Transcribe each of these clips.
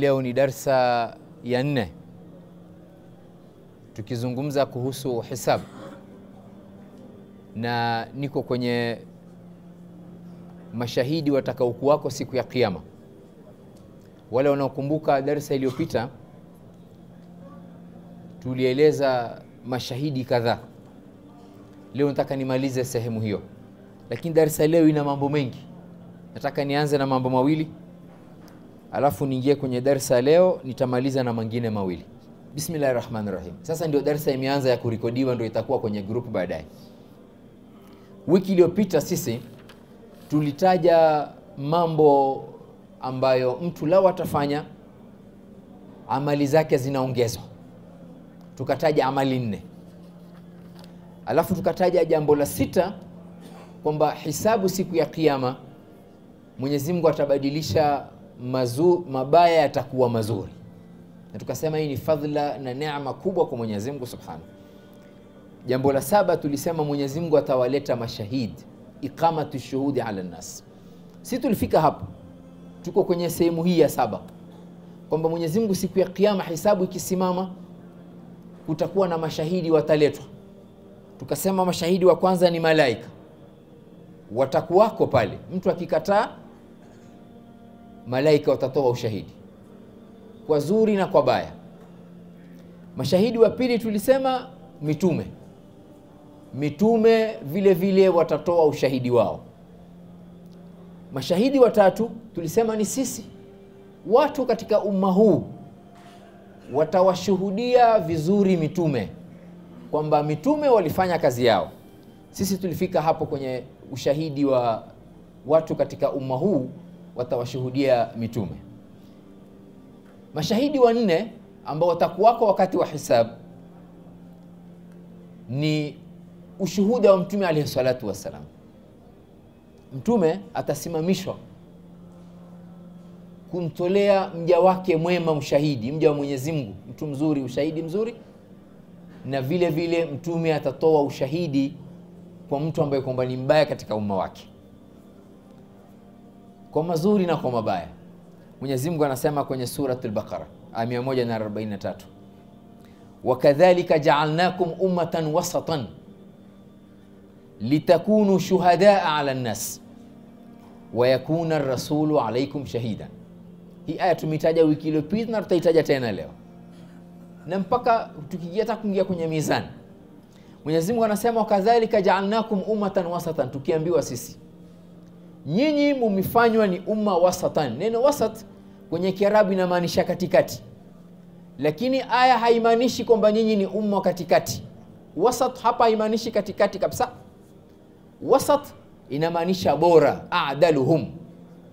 leo ni darsa ya 4 tukizungumza kuhusu hisabu, na niko kwenye mashahidi watakaokuwako siku ya Kiyama. Wale wanaokumbuka darsa iliyopita tulieleza mashahidi kadhaa. Leo nataka nimalize sehemu hiyo, lakini darsa leo ina mambo mengi. Nataka nianze na mambo mawili, alafu niingie kwenye darsa leo nitamaliza na mengine mawili. Bismillahirrahmanirrahim. Sasa ndio darsa imeanza ya kurekodiwa, ndio itakuwa kwenye group baadaye. Wiki iliyopita sisi tulitaja mambo ambayo mtu lao atafanya amali zake zinaongezwa. Tukataja amali 4. Alafu tukataja jambo la 6 kwamba hisabu siku ya Kiyama Mwenyezi Mungu atabadilisha mabaya yatakuwa mazuri. Na tukasema hii ni fadhila na neema kubwa kwa Mwenyezi Mungu Subhanahu. Jambo la 7 tulisema Mwenyezi Mungu atawaleta mashahidi, iqamatu shuhudi ala nas. Sisi tulifika hapo. Tuko kwenye sehemu hii ya 7 kwamba Mwenyezi Mungu siku ya Kiyama hisabu ikisimama kutakuwa na mashahidi wataletwa. Tukasema mashahidi wa kwanza ni malaika. Watakuwako pale. Mtu akikataa, malaika watatoa ushahidi kwa zuri na kwa baya. Mashahidi wa pili tulisema mitume. Mitume vile vile watatoa ushahidi wao. Mashahidi wa tatu tulisema ni sisi. Watu katika umma huu watawashuhudia vizuri mitume kwamba mitume walifanya kazi yao. Sisi tulifika hapo kwenye ushahidi wa watu katika umma huu watawashuhudia mitume. Mashahidi wa 4 ambao watakuwako wakati wa hisabu ni ushuhuda wa Mtume alayhi salatu wassalam. Mtume atasimamishwa kumtolea mja wake mwema ushahidi, mja wa Mwenyezi Mungu, mtu mzuri, ushahidi mzuri, na vile vile mtume atatoa ushahidi kwa mtu ambaye kwamba ni mbaya katika umma wake, kwa mazuri na kwa mabaya. Mwenyezi Mungu anasema kwenye suratul Baqara aya 143, wakadhalika ja'alnakum ummatan wasatan litakunu shuhadaa 'ala an-nas wa yakuna ar-rasulu 'alaykum shahidan. Hii aya tumetaja wiki iliyopita na tutaitaja tena leo, na mpaka tukijeta kuingia kwenye mizani. Mwenyezi Mungu anasema wakadhalika ja'alnakum ummatan wasatan, tukiambiwa sisi nyinyi mumifanywa ni umma wasatan. Neno wasat kwenye Kiarabu inamaanisha katikati, lakini aya haimaanishi kwamba nyinyi ni umma katikati. Wasat hapa haimaanishi katikati kabisa. Wasat inamaanisha bora, a'daluhum,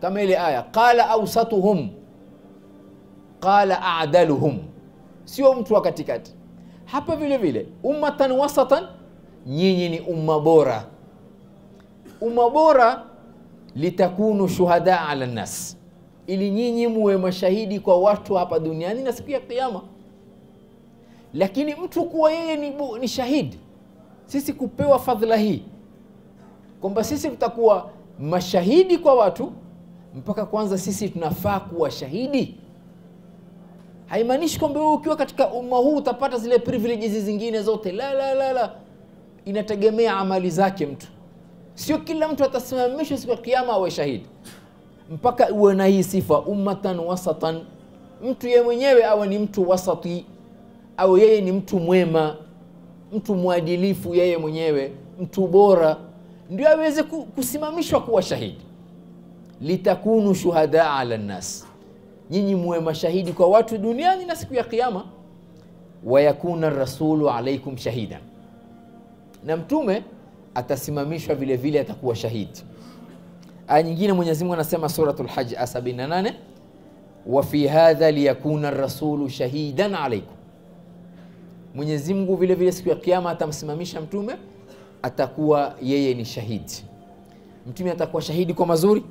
kama ile aya qala awsatuhum qala a'daluhum, sio mtu wa katikati. Hapa vile vile ummatan wasatan, nyinyi ni umma bora. Umma bora litakunu shuhada ala nas, ili nyinyi muwe mashahidi kwa watu hapa duniani na siku ya Kiyama. Lakini mtu kuwa yeye ni shahidi, sisi kupewa fadhila hii kwamba sisi tutakuwa mashahidi kwa watu, mpaka kwanza sisi tunafaa kuwa shahidi. Haimaanishi kwamba wewe ukiwa katika umma huu utapata zile privileges zingine zote. La. Inategemea amali zake mtu. Sio kila mtu atasimamishwa siku ya Kiyama awe shahidi, mpaka uwe na hii sifa ummatan wasatan. Mtu yeye mwenyewe awe ni mtu wasati, au yeye ni mtu mwema, mtu mwadilifu, yeye mwenyewe mtu bora, ndio aweze kusimamishwa kuwa shahidi. Litakunu shuhada ala nas, nyinyi muwe mashahidi kwa watu duniani na siku ya Kiyama. Wa yakuna rasulu alaikum shahidan, na mtume atasimamishwa vile vile, atakuwa shahidi. Aya nyingine Mwenyezi Mungu anasema suratul Hajj 78, wa fi hadha liyakuna ar-rasulu shahidan alaykum. Mwenyezi Mungu vile vile siku ya Kiyama atamsimamisha mtume, atakuwa yeye ni shahidi. Mtume atakuwa shahidi kwa mazuri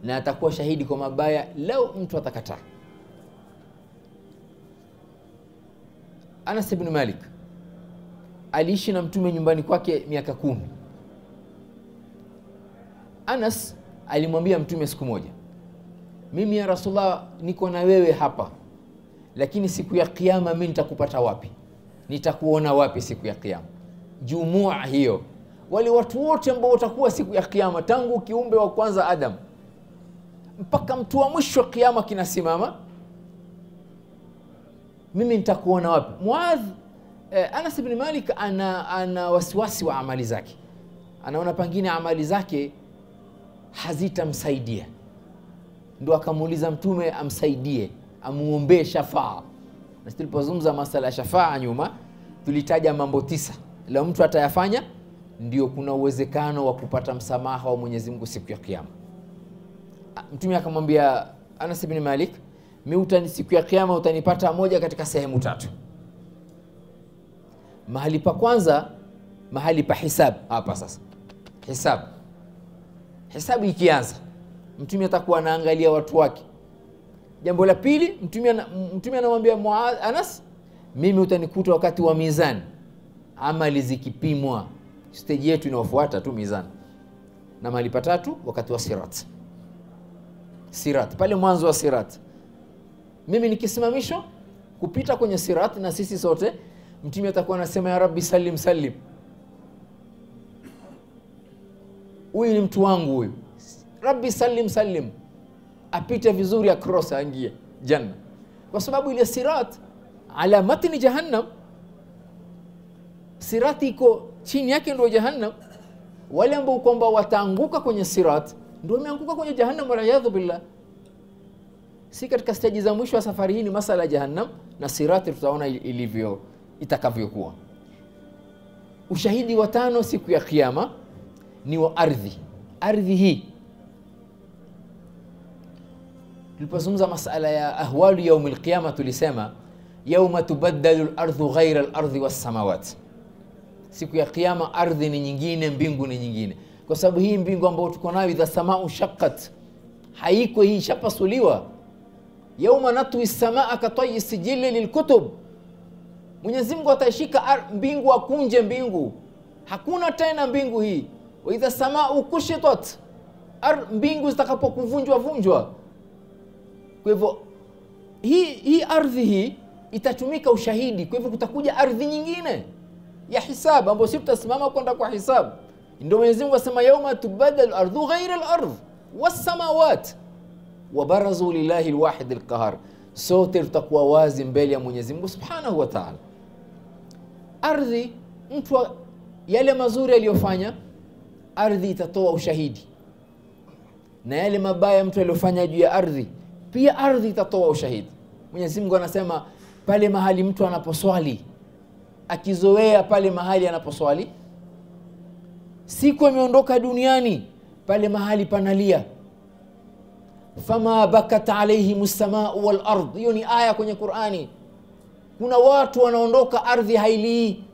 na atakuwa shahidi kwa mabaya lau mtu atakataa. Anas ibn Malik aliishi na mtume nyumbani kwake miaka 10. Anas alimwambia mtume siku moja, mimi ya Rasulullah niko na wewe hapa, lakini siku ya kiyama mimi nitakupata wapi? Nitakuona wapi siku ya kiyama? Jumua hiyo, wale watu wote ambao watakuwa siku ya kiyama, tangu kiumbe wa kwanza Adam mpaka mtu wa mwisho kiyama kinasimama, mimi nitakuona wapi? Muadh, Anas ibn Malik ana wasiwasi wa amali zake, anaona pengine amali zake hazitamsaidia, ndio akamuuliza Mtume amsaidie, amuombee shafaa. Na tulipozungumza masala ya shafaa nyuma, tulitaja mambo 9 la mtu atayafanya ndio kuna uwezekano wa kupata msamaha wa Mwenyezi Mungu siku ya kiyama. Mtume akamwambia Anas ibn Malik, mimi siku ya kiyama utanipata moja katika sehemu 3. Mahali pa kwanza, mahali pa hisab. Hapa sasa hisabu ikianza, Mtume atakuwa anaangalia watu wake. Jambo la pili, Mtume anamwambia Anas, mimi utanikuta wakati wa mizani, amali zikipimwa. Stage yetu inayofuata tu mizani. Na mahali pa 3, wakati wa sirat, pale mwanzo wa sirat, mimi nikisimamishwa kupita kwenye sirat na sisi sote, Mtume atakuwa anasema ya Rabbi salim salim, huyu ni mtu wangu huyu, Rabbi salim salim, apite vizuri, across, aingie janna. Kwa sababu ile sirat ala matni jahannam, sirati iko chini yake ndio jahannam. Wale ambao kwamba wataanguka kwenye sirat ndio wameanguka kwenye jahannam, waliyadhu billah. Si katika stage za mwisho wa safari hii ni masala jahannam na sirati, tutaona ilivyo itakavyokuwa. Ushahidi wa 5 siku ya kiyama ni wa ardhi. Ardhi hii tulipozungumza masala ya ahwalu yaum alqiyama, tulisema yauma tubaddalu al-ardhu ghayra al-ardhi was-samawat. Siku ya kiyama ardhi ni nyingine, mbingu ni nyingine. Kwa sababu hii mbingu ambayo tuko nayo, idha samau shaqqat, haiko hii, shapasuliwa. Yauma natwi as-samaa ka tayyi sijili lilkutub, Mwenyezi Mungu ataishika mbingu, akunje mbingu, hakuna tena mbingu hii. Wa idha samau kushitat, mbingu zitakapokuvunjwa vunjwa. Kwa hivyo hii ardhi hii itatumika ushahidi. Kwa hivyo kutakuja ardhi nyingine ya hisab ambayo sisi tutasimama kwenda kwa hisab. Ndio Mwenyezi Mungu asema yauma tubaddalu al-ardhu ghayra al-ardh was-samawat wa barazu lillahi al-wahid al-qahar. Sote tutakuwa wazi mbele ya Mwenyezi Mungu Subhanahu wa Ta'ala. Ardhi, mtu yale mazuri aliyofanya, ardhi itatoa ushahidi, na yale mabaya mtu aliyofanya juu ya ardhi, pia ardhi itatoa ushahidi. Mwenyezi Mungu anasema pale mahali mtu anaposwali, akizoea pale mahali anaposwali, siku ameondoka duniani, pale mahali panalia, fama bakat alayhim as-samaa wal ard. Hiyo ni aya kwenye Qur'ani. Kuna watu wanaondoka ardhi hailii,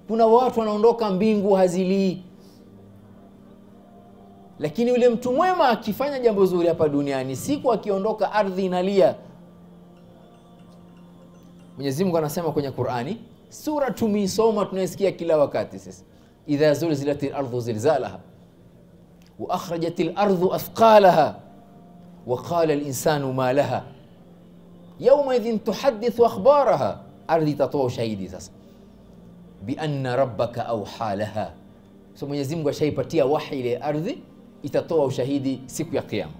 kuna watu wanaondoka mbingu hazilii. Lakini yule mtu mwema akifanya jambo zuri hapa duniani, siku akiondoka ardhi inalia. Mwenyezi Mungu anasema kwenye Qur'ani, sura tumisoma tunasikia kila wakati sasa, idha zulzilatil ardu zilzalaha wa akhrajatil ardu athqalaha wa qala al insanu ma laha yawma idhin tuhaddithu akhbaraha. Ardhi tatoa ushahidi sasa, bi anna rabbaka awha laha. So Mwenyezi Mungu ashaipatia wahi ile ardhi, itatoa ushahidi siku ya kiyama.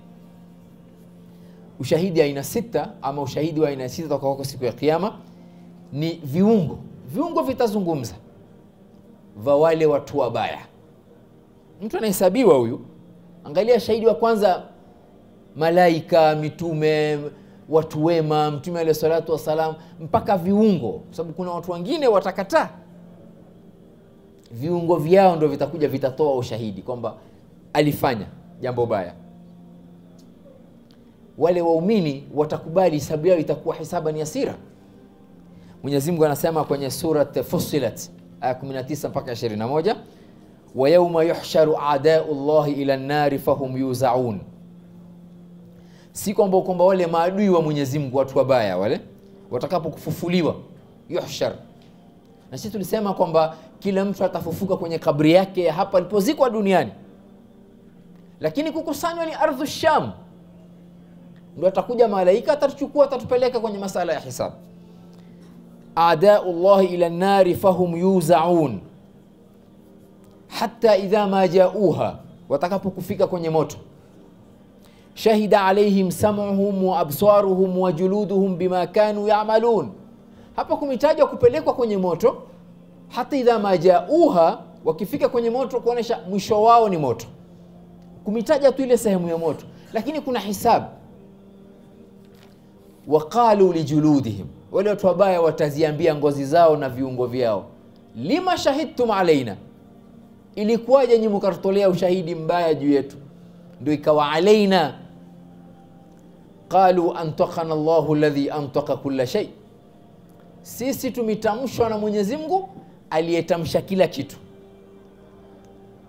Ushahidi aina 6 ama ushahidi wa aina 6 utakao siku ya kiyama ni viungo. Viungo vitazungumza va wale watu wabaya. Mtu anahesabiwa huyu, angalia shahidi wa kwanza, malaika, mitume, watu wema, Mtume alayhi salatu wasalam, mpaka viungo. Kwa sababu kuna watu wengine watakataa, viungo vyao ndio vitakuja vitatoa ushahidi kwamba alifanya jambo baya. Wale waumini watakubali, hisabu yao itakuwa hisaban yasira. Mwenyezi Mungu anasema kwenye surat Fussilat aya 19 mpaka 21, wa yawma yuhsharu a'da'u Allahi ila an-nari fahum yuzaun. Si kwamba wale maadui wa Mwenyezi Mungu, watu wabaya wale, watakapokufufuliwa, yuhshar. Na sisi tulisema kwamba kila mtu atafufuka kwenye kabri yake hapa alipozikwa duniani, lakini kukusanywa ni ardhu Sham. ndio atakuja malaika atachukua atatupeleka kwenye masala ya hisabu. A'da'ullahi ila an-nari fahum yuzaun hatta idha ma ja'uha, watakapokufika kwenye moto, shahida alaihim sam'uhum wa absaruhum wa juluduhum bima kanu ya'malun. Hapa kumetajwa kupelekwa kwenye moto, hata idha ma ja'uha, wakifika kwenye moto, kuonesha mwisho wao ni moto. Kumetaja tu ile sehemu ya moto, lakini kuna hisabu. Waqalu lijuludihim, wale watu wabaya wataziambia ngozi zao na viungo vyao, lima shahidtum alaina, ilikuwaje nyinyi mkatolea ushahidi mbaya juu yetu? Ndio ikawa alaina. Qalu antaqana Allahu alladhi antaqa kulla shay, sisi tumetamshwa na Mwenyezi Mungu aliyetamsha kila kitu.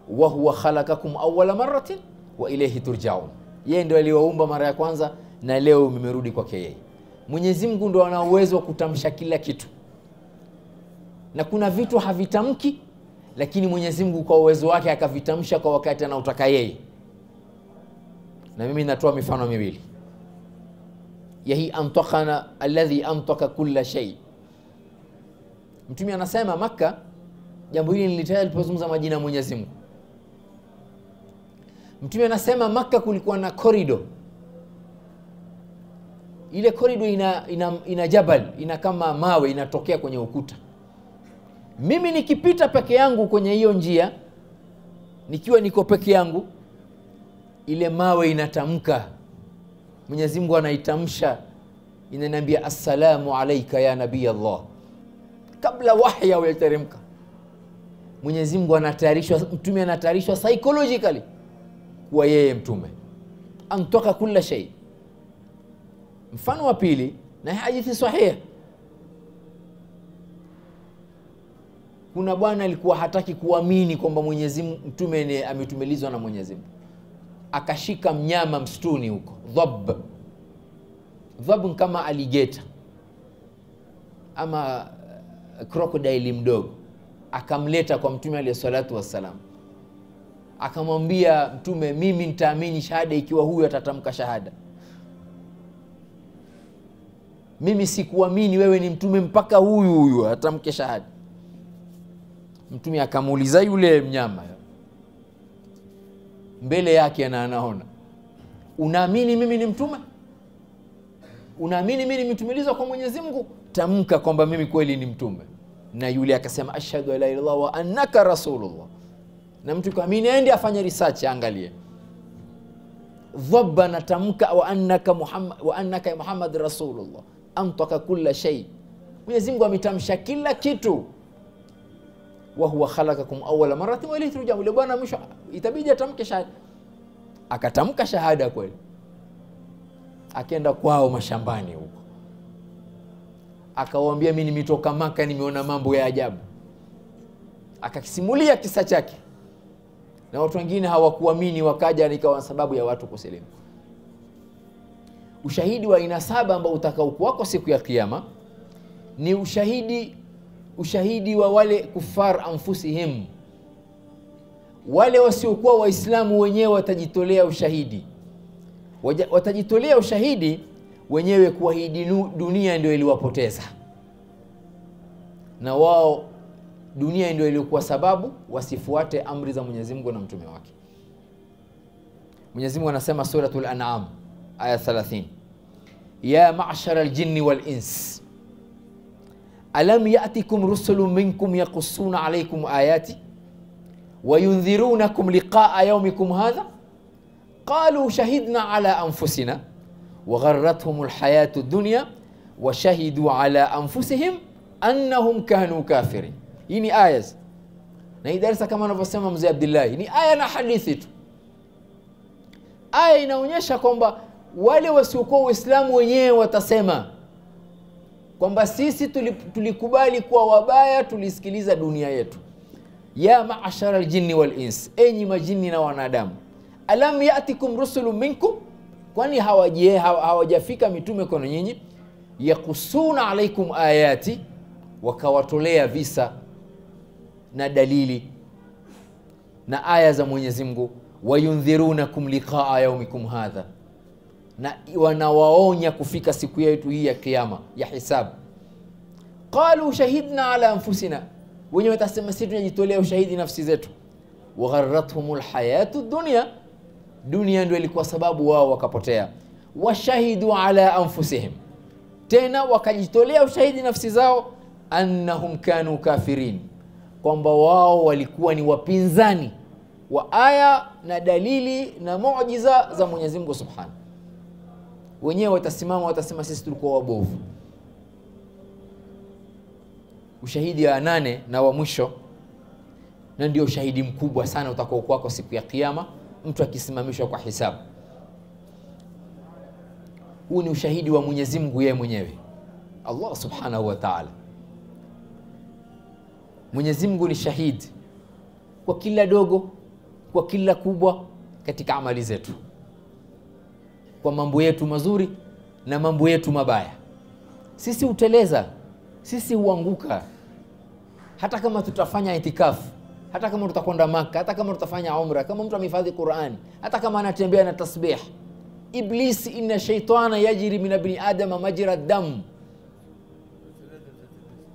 Wa huwa khalaqakum awwala marratin wa ilayhi turja'un, yeye ndio aliwaumba mara ya kwanza na leo mmerudi kwake yeye. Mwenyezi Mungu ndio ana uwezo wa kutamsha kila kitu, na kuna vitu havitamki, lakini Mwenyezi Mungu kwa uwezo wake akavitamsha kwa wakati anaotaka yeye. Na mimi natoa mifano miwili ya hii antaqana alladhi antaqa kulla shay. Mtume anasema Makka, jambo hili nilitaja alipozungumza majina ya Mwenyezi Mungu. Mtume anasema Makka kulikuwa na corridor. Ile corridor ina jabal, ina kama mawe inatokea kwenye ukuta. Mimi nikipita peke yangu kwenye hiyo njia, nikiwa niko peke yangu, ile mawe inatamka, Mwenyezi Mungu anaitamsha, inaniambia assalamu alayka ya nabii Allah. Kabla wahyi hauteremka, Mwenyezi Mungu anatayarishwa, mtume anatayarishwa psychologically kuwa yeye mtume. Antoka kila shay. Mfano wa pili, na hadithi sahihi, kuna bwana alikuwa hataki kuamini kwamba Mwenyezi Mungu mtume ametumilizwa na Mwenyezi Mungu. Akashika mnyama msituni huko, dhab kama alligator ama crocodile mdogo, akamleta kwa mtume alayhi salatu wassalam. Akamwambia mtume, mimi nitaamini shahada ikiwa huyu atatamka shahada. Mimi sikuamini wewe ni mtume mpaka huyu atamke shahada. Mtume akamuuliza yule mnyama mbele yake, na anaona, unaamini mimi ni mtume? Unaamini mimi nimetumilizwa kwa Mwenyezi Mungu? Tamka kwamba mimi kweli ni mtume. Na yule akasema ashhadu an la ilaha illallah wa annaka rasulullah. Na mtu kaamini aende afanye research, angalie. Dhabba natamka wa annaka Muhammad rasulullah, antaka kulla shay. Mwenyezi Mungu ametamsha kila kitu. Wa huwa khalaqakum awwala marratin wa ilayhi turja'un. Yule bwana mwisho itabidi atamke shahada. Akatamka shahada kweli. Akaenda kwao mashambani huko, akawaambia mimi nimetoka Maka, nimeona mambo ya ajabu. Akakisimulia kisa chake, na watu wengine hawakuamini, wakaja, nikawa sababu ya watu kusilimu. Ushahidi wa aina 7 ambao utakaokuwako siku ya kiyama ni ushahidi wa wale kufar anfusihim, wale wasiokuwa waislamu wenyewe watajitolea ushahidi. Watajitolea ushahidi wenyewe kuwa hii dunia ndio iliwapoteza, na wao dunia ndio ilikuwa sababu wasifuate amri za Mwenyezi Mungu na mtume wake. Mwenyezi Mungu anasema suratul An'am aya 30, ya ma'shara al-jinni wal-ins alam ya'tikum rusulun minkum yaqussuna alaykum ayati wa yundhirunakum liqa'a yawmikum hadha qalu shahidna ala anfusina wa gharratuhum al-hayatu ad-dunya wa shahidu ala anfusihim annahum kanu kafirin. Hii ni aya, na hii darasa kama anavyosema mzee Abdullah, ni aya na hadithi tu. Aya inaonyesha kwamba wale wasiokuwa Waislamu wenyewe watasema kwamba sisi tulikubali kuwa wabaya, tulisikiliza dunia yetu. Ya ma'ashara al-jinni wal-ins, enyi majini na wanadamu, alam ya'tikum rusulun minkum, kwani hawajafika mitume kwa nyinyi? Yaqussuna alaykum ayati, wakawatolea visa na dalili na aya za Mwenyezi Mungu. Wayundhirunakum liqa'a yawmikum hadha, na wanawaonya kufika siku yetu hii ya kiyama ya hisabu. Qalu shahidna ala anfusina, wenyewe watasema sisi tunajitolea ushahidi nafsi zetu. Wa gharrathumul hayatu dunya, dunia ndio ilikuwa sababu wao wakapotea. Washahidu ala anfusihim, tena wakajitolea ushahidi nafsi zao, annahum kanu kafirin, kwamba wao walikuwa ni wapinzani wa aya na dalili na muujiza za Mwenyezi Mungu Subhanahu. Wenyewe watasimama watasema sisi tulikuwa wabovu. Ushahidi wa 8 na wa mwisho, na ndio ushahidi mkubwa sana utakao kwako siku ya kiyama, mtu akisimamishwa kwa hisabu. Huu ni ushahidi wa Mwenyezi Mungu yeye mwenyewe, Allah Subhanahu wa Ta'ala. Mwenyezi Mungu ni shahidi kwa kila dogo, kwa kila kubwa katika amali zetu, kwa mambo yetu mazuri na mambo yetu mabaya. Sisi uteleza, sisi huanguka. Hata kama tutafanya itikafu, hata kama tutakwenda Maka, hata kama tutafanya umra, kama mtu amehifadhi Qur'ani, hata kama anatembea na tasbih, Iblis, inna shaytana yajri min ibni adama majra dam.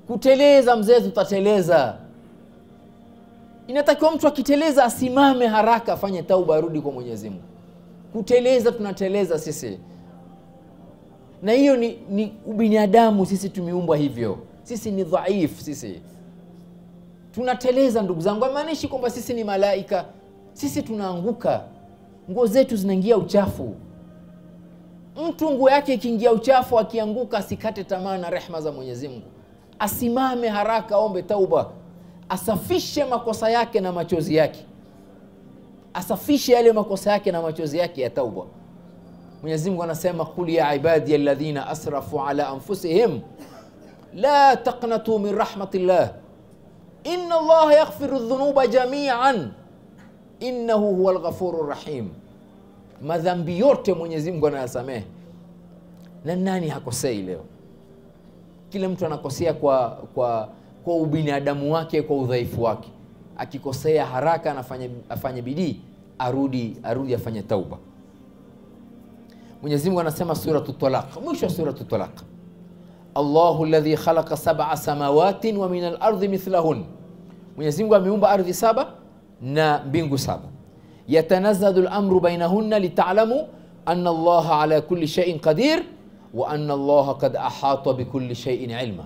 Kuteleza mzee, tutateleza. Inatakiwa mtu akiteleza asimame haraka, afanye tauba, arudi kwa Mwenyezi Mungu. Kuteleza, tunateleza sisi, na hiyo ni ubinadamu. Sisi tumeumbwa hivyo, sisi ni dhaifu, sisi tunateleza ndugu zangu. Haimaanishi kwamba sisi ni malaika. Sisi tunaanguka, nguo zetu zinaingia uchafu. Mtu nguo yake ikiingia uchafu, akianguka, asikate tamaa na rehema za Mwenyezi Mungu. Asimame haraka, aombe tauba, asafishe makosa yake na machozi yake, asafishe yale makosa yake na machozi yake ya tauba. Mwenyezi Mungu anasema, qul ya ibadi alladhina asrafu ala anfusihim la taqnatu min rahmatillah inna Allaha yaghfiru dhunuba jami'an innahu huwal ghafurur rahim. Madhambi yote Mwenyezi Mungu anayasamehe, na nani hakosei leo? Kila mtu anakosea kwa ubinadamu wake, kwa udhaifu wake. Akikosea haraka afanye bidii, arudi afanye tauba. Mwenyezi Mungu anasema suratul Talaq, mwisho suratul Talaq, Allahu alladhi khalaqa 7 samawati wa min al-ardi mithlahun. Mwenyezi Mungu ameumba ardhi 7 na mbingu 7. Yatanazzalu al-amru bainahunna lita'lamu anna Allaha ala kulli shay'in qadir wa anna Allaha qad ahata bi kulli shay'in ilma.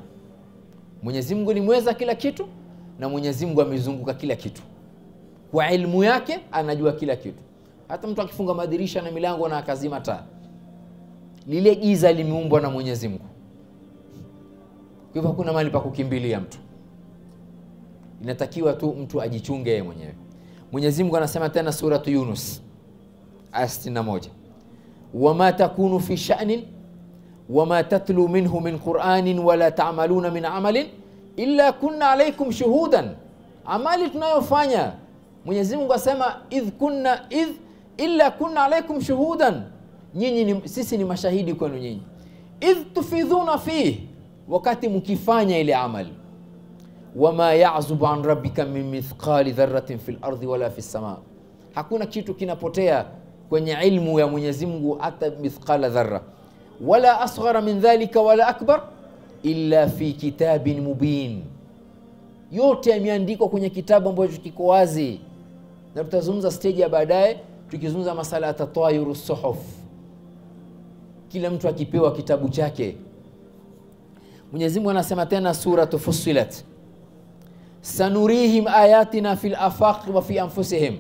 Mwenyezi Mungu ni mweza kila kitu, na Mwenyezi Mungu amezunguka kila kitu. Kwa ilmu yake anajua kila kitu. Hata mtu akifunga madirisha na milango na akazima taa, lile giza limeumbwa na Mwenyezi Mungu. Kwa hivyo hakuna mahali pa kukimbilia mtu. Inatakiwa tu mtu ajichunge yeye mwenyewe. Mwenyezi Mungu anasema tena suratu Yunus aya 61, wama takunu fi sha'nin wama tatlu minhu min Qur'anin wala ta'maluna min amalin illa kunna alaykum shuhudan. Amali tunayofanya, Mwenyezi Mungu asema illa kunna alaykum shuhudan, sisi ni mashahidi kwenu nyinyi. Idh tufidhuna fihi, wakati mkifanya ile amali. Wama ya'zubu an rabbika min mithqali dharratin fil ardi wala fis samaa, hakuna kitu kinapotea kwenye ilmu ya Mwenyezi Mungu hata mithqala dharra. Wala asghara min dhalika wala akbar illa fi kitabin mubin, yote yameandikwa kwenye kitabu ambacho kiko wazi. Na tutazungumza stage ya baadaye, tukizungumza masala ya tatayuru suhuf, kila mtu akipewa kitabu chake. Mwenyezi Mungu anasema tena suratu Fussilat, sanurihim ayatina fil afaq wa fi anfusihim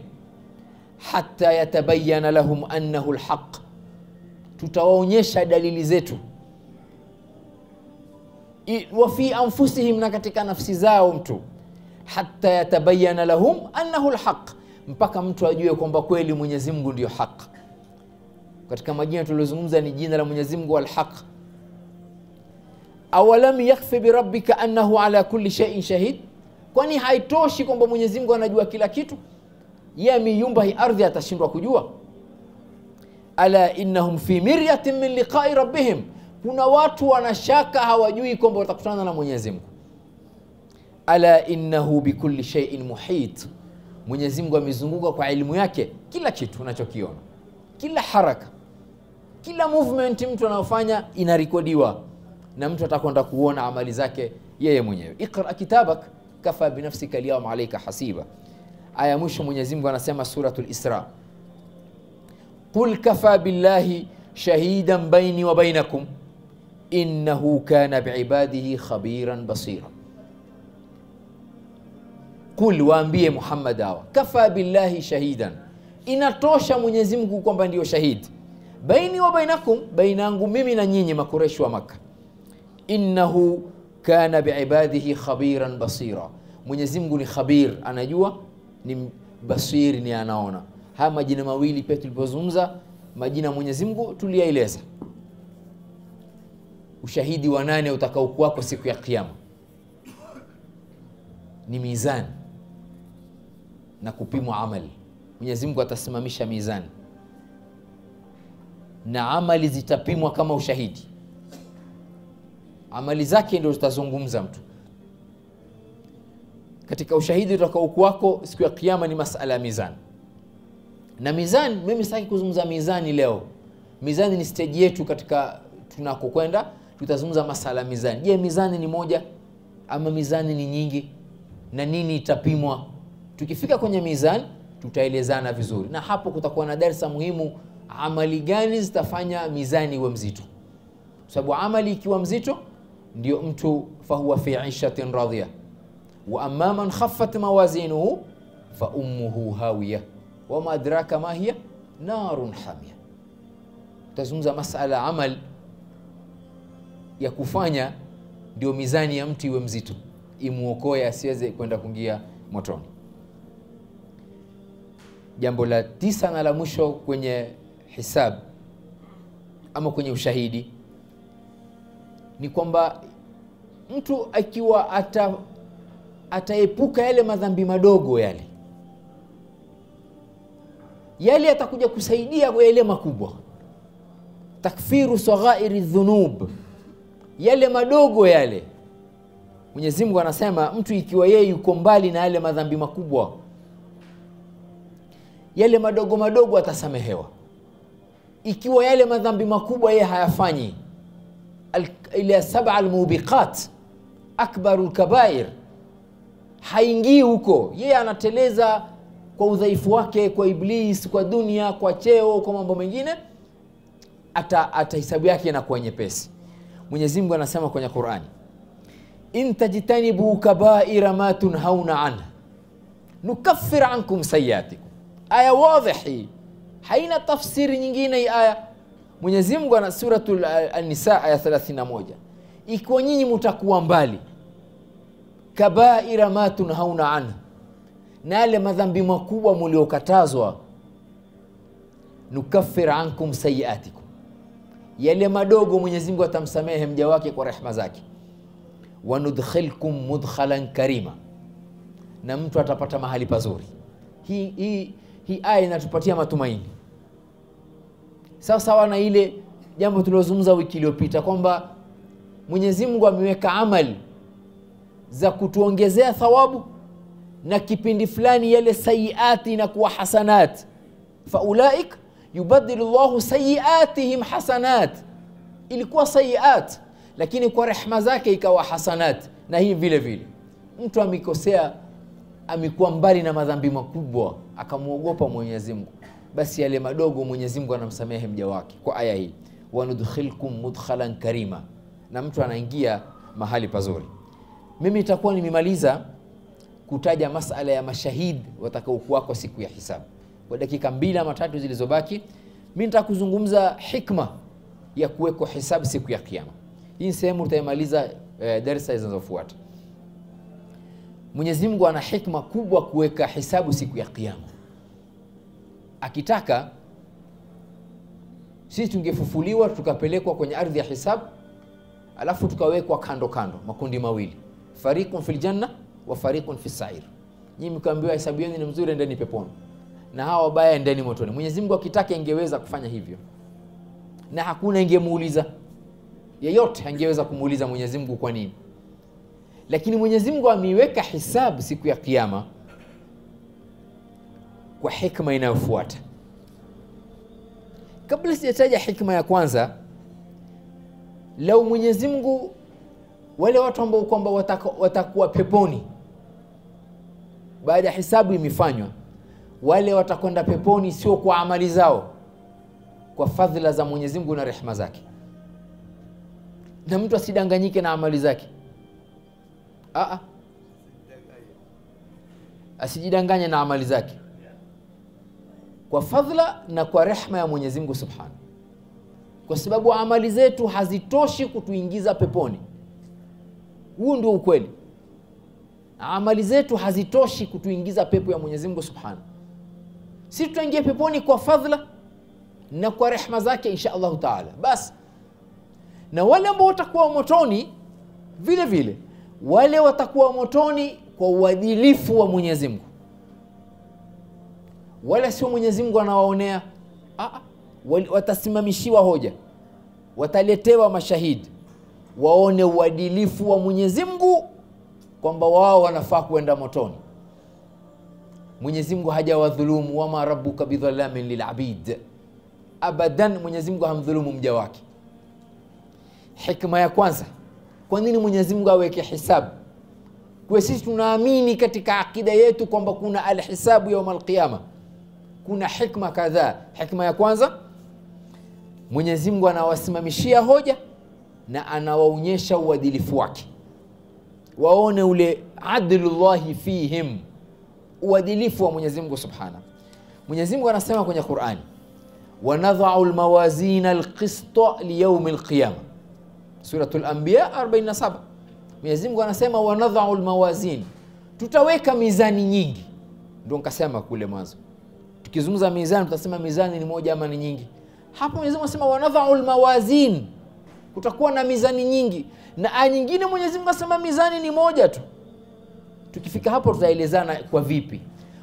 hatta yatabayyana lahum annahu alhaq, tutawaonyesha dalili zetu, wa fi anfusihim, na katika nafsi zao mtu, hatta yatabayyana lahum annahu alhaq, mpaka mtu ajue kwamba kweli Mwenyezi Mungu ndio haq. Katika majina tulizozungumza ni jina la Mwenyezi Mungu al-Haq. Awalam yakfi bi rabbika annahu ala kulli shay'in shahid, kwani haitoshi kwamba Mwenyezi Mungu anajua kila kitu? Yeye ameumba hii ardhi, atashindwa kujua? Ala innahum fi miryatin min liqa'i rabbihim, kuna watu wanashaka, hawajui kwamba watakutana na Mwenyezi Mungu. Ala innahu bi kulli shay'in muhit, Mwenyezi Mungu amezunguka kwa elimu yake kila kitu unachokiona, kila haraka. Kila movement mtu anayofanya inarekodiwa na mtu atakwenda kuona amali zake yeye mwenyewe. Iqra kitabak kafa binafsika al-yawma alayka hasiba. Aya mwisho Mwenyezi Mungu anasema suratul Isra, qul kafa billahi shahidan baini wa bainakum innahu kana biibadihi khabiran basira. Qul, waambie Muhammad hawa, kafa billahi shahidan, inatosha Mwenyezi Mungu kwamba ndio shahidi, baini wa bainakum, baina yangu mimi na nyinyi makureshi wa Makkah, innahu kana biibadihi khabiran basira. Mwenyezi Mungu ni khabir, anajua, ni basir, ni anaona. Haya majina mawili pia tulipozungumza majina Mwenyezi Mungu tuliyaeleza. Ushahidi wa 8 utakao kwako siku ya kiyama ni mizani na kupimwa amali. Mwenyezi Mungu atasimamisha mizani na amali zitapimwa kama ushahidi. Amali zake ndio zitazungumza mtu. Katika ushahidi utakao kwako siku ya kiyama ni masala ya mizani. Na mizani, mimi sitaki kuzungumza mizani leo. Mizani ni stage yetu katika tunakokwenda, tutazungumza masala ya mizani. Je, mizani ni moja ama mizani ni nyingi? Na nini itapimwa? Tukifika kwenye mizani tutaelezana vizuri. Na hapo kutakuwa na darasa muhimu, amali gani zitafanya mizani iwe mzito. Sababu amali ikiwa mzito ndio mtu fahuwa fi 'ishatin radhiya wa amma man khaffat mawazinuhu fa ummuhu hawiya wa ma adraka ma hiya narun hamia. Tutazungumza masala amal ya kufanya ndio mizani ya mtu iwe mzito, imuokoe asiweze kwenda kuingia motoni. Jambo la 9 na la mwisho kwenye hisab ama kwenye ushahidi ni kwamba mtu akiwa ataepuka yale madhambi madogo, yale atakuja kusaidia kwa yale makubwa. Takfiru saghairi dhunub, yale madogo yale. Mwenyezi Mungu anasema mtu ikiwa yeye yuko mbali na yale madhambi makubwa, yale madogo madogo atasamehewa. Ikiwa yale madhambi makubwa yeye hayafanyi, ile 7 almubiqat akbarul kabair, haingii huko, yeye anateleza kwa udhaifu wake, kwa iblis, kwa dunia, kwa cheo, kwa mambo mengine, atahisabu yake inakuwa nyepesi. Mwenyezi Mungu anasema kwenye Qur'ani, in tajtanibu kabaira ma tunhauna anhu nukaffir ankum sayiatikum. Aya wazi, haina tafsiri nyingine hii aya. Mwenyezi Mungu ana suratul An-Nisa aya 31, ikiwa nyinyi mtakuwa mbali kabaira ma tunhauna anhu, na yale madhambi makubwa mliokatazwa, nukaffir ankum sayiatikum, yale madogo Mwenyezi Mungu atamsamehe mja wake kwa rehema zake. Wa nudkhilkum mudkhalan karima, na mtu atapata mahali pazuri. Hii aya inatupatia matumaini. Sawa na ile jambo tulilozungumza wiki iliyopita kwamba Mwenyezi Mungu ameweka amali za kutuongezea thawabu, na kipindi fulani yale sayiati na kuwa hasanat. Faulaik yubaddilu Allahu sayiatihim hasanat. Ilikuwa sayiat, lakini kwa rehema zake ikawa hasanat. Na hii vile vile mtu amekosea, amekuwa mbali na madhambi makubwa, akamuogopa Mwenyezi Mungu, basi yale madogo Mwenyezi Mungu anamsamehe mja wake kwa aya hii, wa nudkhilkum mudkhalan karima, na mtu anaingia mahali pazuri. Mimi nitakuwa nimemaliza kutaja masala ya mashahidi watakaokuwa kwa siku ya hisabu. Kwa dakika 2 ama 3 zilizobaki, mimi nitakuzungumza hikma ya kuwekwa hisabu siku ya kiyama. Hii sehemu tutaimaliza darasa zinazofuata. Mwenyezi Mungu ana hikma kubwa kuweka hisabu siku ya kiyama. Akitaka sisi tungefufuliwa tukapelekwa kwenye ardhi ya hisabu, alafu tukawekwa kando kando, makundi mawili, fariqun fil janna wa fariqun fis sa'ir. Nyinyi mkaambiwa hisabu yenu ni mzuri, endeni peponi, na hawa wabaya endeni motoni. Mwenyezi Mungu akitaka ingeweza kufanya hivyo, na hakuna ingemuuliza yeyote, angeweza kumuuliza Mwenyezi Mungu kwa nini. Lakini Mwenyezi Mungu ameiweka hisabu siku ya kiyama kwa hikma inayofuata. kabla sijataja hikma ya kwanza, lau Mwenyezi Mungu wale watu ambao kwamba watakuwa peponi baada ya hisabu imefanywa, wale watakwenda peponi sio kwa amali zao, kwa fadhila za Mwenyezi Mungu na rehema zake. Na mtu asidanganyike na amali zake. Asijidanganye na amali zake, kwa fadhila na kwa rehema ya Mwenyezi Mungu Subhanahu. Kwa sababu amali zetu hazitoshi kutuingiza peponi. Huu ndio ukweli. Amali zetu hazitoshi kutuingiza pepo ya Mwenyezi Mungu Subhanahu. Sisi tutaingia peponi kwa fadhila na kwa rehema zake insha Allah Taala. Basi. Na wale ambao watakuwa motoni vile vile, wale watakuwa motoni kwa uadilifu wa Mwenyezi Mungu. Wala sio Mwenyezi Mungu anawaonea. Watasimamishiwa hoja, wataletewa mashahidi, waone uadilifu wa Mwenyezi Mungu kwamba wao wanafaa kuenda motoni. Mwenyezi Mungu hajawadhulumu, wama rabbuka bidhalamin lilabid. Abadan, Mwenyezi Mungu hamdhulumu mja wake. Hikma ya kwanza, kwa nini Mwenyezi Mungu aweke hisabu? Kwa sisi tunaamini katika akida yetu kwamba kuna alhisabu yaum alqiyama. Kuna hikma kadhaa. Hikma ya kwanza, Mwenyezi Mungu anawasimamishia hoja na anawaonyesha uadilifu wake, waone ule adlullahi fihim, uadilifu wa Mwenyezi Mungu Subhanahu. Mwenyezi Mungu anasema kwenye Qur'ani, wanadha'u almawazina alqista liyawm alqiyama, suratul anbiya 47. Mwenyezi Mungu anasema wanadha'u almawazin, tutaweka mizani nyingi. Ndio nikasema kule mwanzo, tukizungumza mizani tutasema mizani ni moja ama ni nyingi. Hapo Mwenyezi Mungu anasema wanadha'u almawazin, kutakuwa na mizani nyingi. Na aya nyingine Mwenyezi Mungu anasema mizani ni moja tu. Tukifika hapo tutaelezana kwa vipi.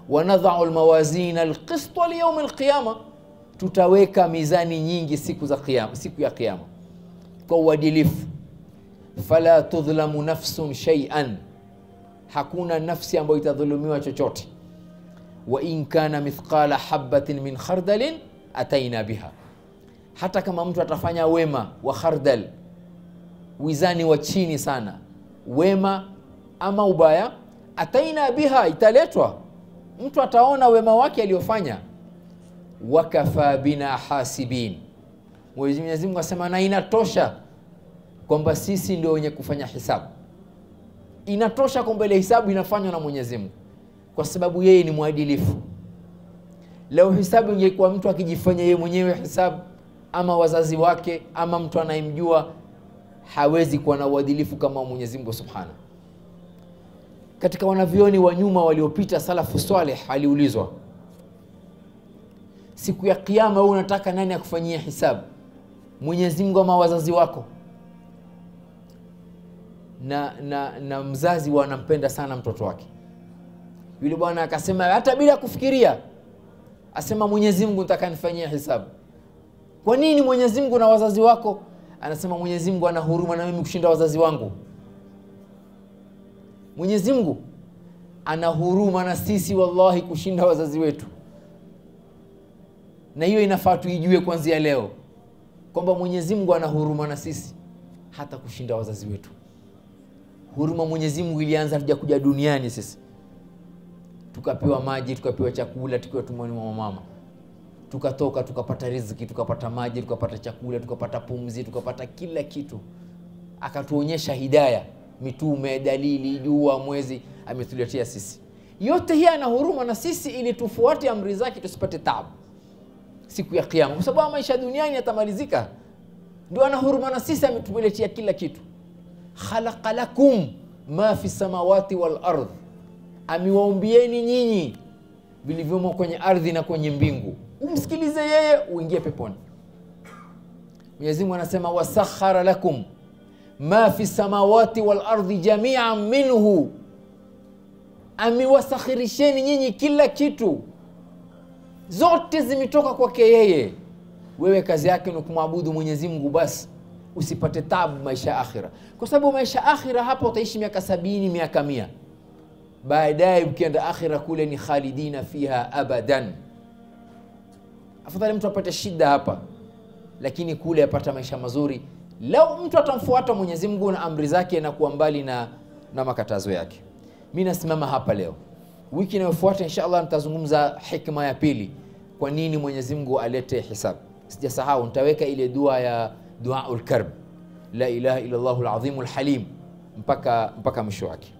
Wanadha'u almawazin alqista liyawm alqiyama, tutaweka mizani nyingi siku za kiyama, siku ya kiyama, kwa uadilifu. Fala tudhlamu nafsun shay'an, hakuna nafsi ambayo itadhulumiwa chochote. Wa in kana mithqala habatin min khardalin ataina biha, hata kama mtu atafanya wema wa khardal, wizani wa chini sana, wema ama ubaya, ataina biha, italetwa. Mtu ataona wema wake aliyofanya. Wakafa bina hasibin, Mwenyezi Mungu asema na inatosha kwamba sisi ndio wenye kufanya hisabu. Inatosha kwamba ile hisabu inafanywa na Mwenyezi Mungu, kwa sababu yeye ni mwadilifu. Leo hisabu ingekuwa mtu akijifanya yeye mwenyewe hisabu, ama wazazi wake, ama mtu anayemjua, hawezi kuwa na uadilifu kama Mwenyezi Mungu Subhanahu. Katika wanavyoni wa nyuma waliopita, salafu salih, aliulizwa, siku ya kiyama wewe unataka nani akufanyia hisabu, Mwenyezi Mungu ama wazazi wako? Na mzazi wanampenda sana mtoto wake. Yule bwana akasema hata bila kufikiria, asema Mwenyezi Mungu nataka nifanyie hisabu. Kwa nini Mwenyezi Mungu na wazazi wako? Anasema Mwenyezi Mungu ana huruma na mimi kushinda wazazi wangu. Mwenyezi Mungu ana huruma na sisi wallahi kushinda wazazi wetu. Na hiyo inafaa tuijue kuanzia leo kwamba Mwenyezi Mungu ana huruma na sisi hata kushinda wazazi wetu. Huruma Mwenyezi Mungu ilianza kuja duniani sisi. Tukapewa maji, tukapewa chakula, tukiwa tumboni mwa mama. Tukatoka, tukapata riziki, tukapata maji, tukapata chakula, tukapata pumzi, tukapata kila kitu. Akatuonyesha hidayah, mitume, dalili, jua, mwezi ametuletea sisi. Yote hii ana huruma na sisi ili tufuate amri zake, tusipate taabu siku ya kiyama, kwa sababu maisha duniani yatamalizika. Ndio ana huruma na sisi, ametuletea kila kitu. Khalaqa lakum ma fi samawati wal ardh, amewaumbieni nyinyi vilivyomo kwenye ardhi na kwenye mbingu. Umsikilize yeye uingie peponi. Mwenyezi Mungu anasema wasakhara lakum ma fi samawati wal ardhi jami'an minhu, amewasakhirisheni nyinyi kila kitu, zote zimetoka kwake yeye. Wewe kazi yake ni kumwabudu Mwenyezi Mungu basi, usipate tabu maisha akhira, kwa sababu maisha akhira hapa utaishi miaka 70, miaka 100. Baadaye ukienda akhira kule ni khalidina fiha abadan. Afadhali mtu apate shida hapa lakini kule apata maisha mazuri lau mtu atamfuata Mwenyezi Mungu na amri zake na kuwa mbali na makatazo yake. Mimi nasimama hapa leo. Wiki inayofuata inshallah nitazungumza hikma ya pili, kwa nini Mwenyezi Mungu alete hisabu. Sijasahau, nitaweka ile dua ya duaul karb, la ilaha illa Allahul azimul halim mpaka mwisho wake.